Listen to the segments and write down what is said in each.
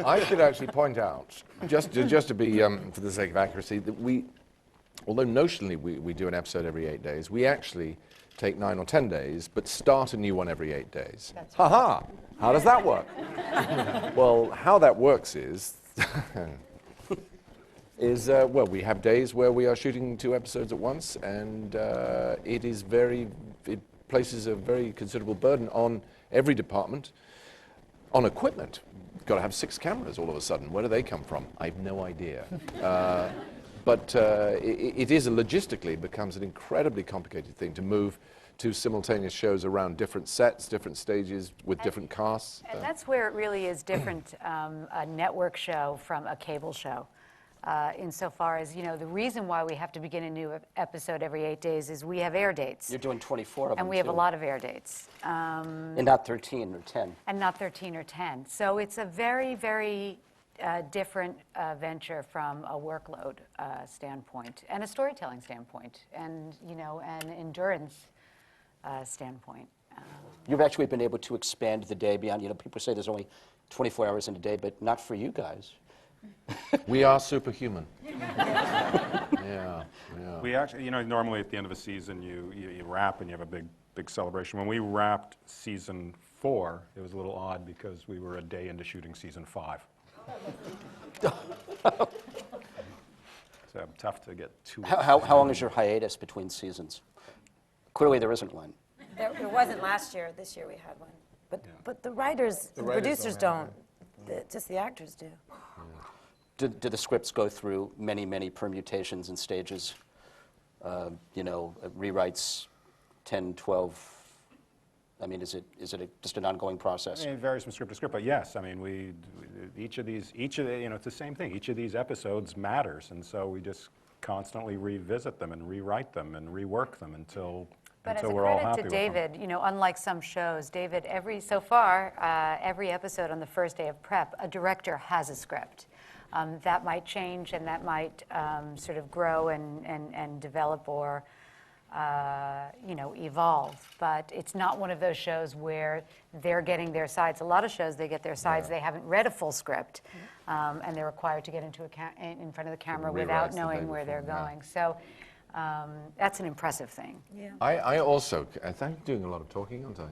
I should actually point out, just to be, for the sake of accuracy, that although notionally we do an episode every 8 days, we actually take 9 or 10 days, but start a new one every 8 days. Ha-ha! How does that work? Well, how that works is, well, we have days where we are shooting 2 episodes at once, and it places a very considerable burden on every department, on equipment. You've got to have 6 cameras all of a sudden. Where do they come from? I have no idea. But it is logistically becomes an incredibly complicated thing to move 2 simultaneous shows around different sets, different stages, with different casts. And that's where it really is different, a network show from a cable show. Insofar as, the reason why we have to begin a new episode every 8 days is we have air dates. You're doing 24 of them, and we have a lot of air dates. And not 13 or 10. And not 13 or 10. So it's a very, very different venture from a workload standpoint and a storytelling standpoint and, an endurance standpoint. You've actually been able to expand the day beyond, people say there's only 24 hours in a day, but not for you guys. We are superhuman. Yeah. We actually, normally at the end of a season, you wrap and you have a big celebration. When we wrapped season 4, it was a little odd because we were a day into shooting season 5. So tough to get too. How long is your hiatus between seasons? Clearly there isn't one. There wasn't last year. This year we had one. But the writers, the producers don't. Just the actors do. Do the scripts go through many, many permutations and stages? Rewrites 10, 12. I mean, is it just an ongoing process? It varies from script to script, but yes, I mean, each of the, it's the same thing. Each of these episodes matters, and so we just constantly revisit them and rewrite them and rework them until we're all happy with them. But as a credit to David, unlike some shows, David, every episode on the first day of prep, a director has a script. That might change and that might sort of grow and develop or evolve, but it's not one of those shows where they're getting their sides. A lot of shows, they get their sides, they haven't read a full script, and they're required to get into in front of the camera without knowing where they're going. So that's an impressive thing. Yeah. I also, I'm doing a lot of talking, aren't I?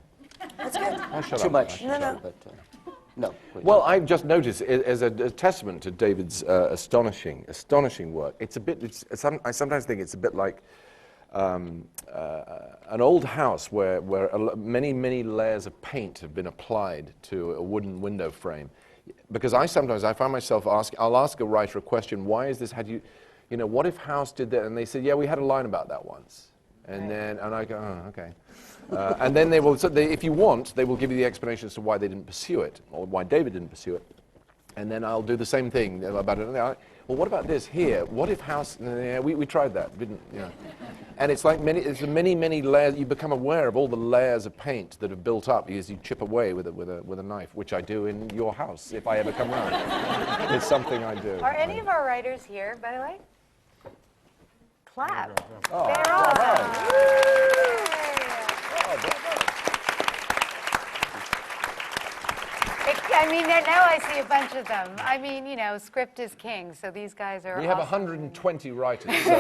That's good. Too much. No. But, no. Well, I've just noticed, as a testament to David's astonishing work, I sometimes think it's a bit like an old house where many layers of paint have been applied to a wooden window frame. Because I find myself I'll ask a writer a question, why is this, what if House did that? And they said, yeah, we had a line about that once. And then, and I go, oh, okay. And then they will, if you want, they will give you the explanation as to why they didn't pursue it, or why David didn't pursue it. And then I'll do the same thing about it. Well, what about this here? What if House, yeah, we tried that, didn't, And it's like many layers, you become aware of all the layers of paint that have built up as you chip away with a knife, which I do in your house if I ever come round. It's something I do. Are any of our writers here, by the way? Clap. Oh, They're awesome. Now I see a bunch of them. I mean, script is king, so these guys are We have awesome. 120 writers. So.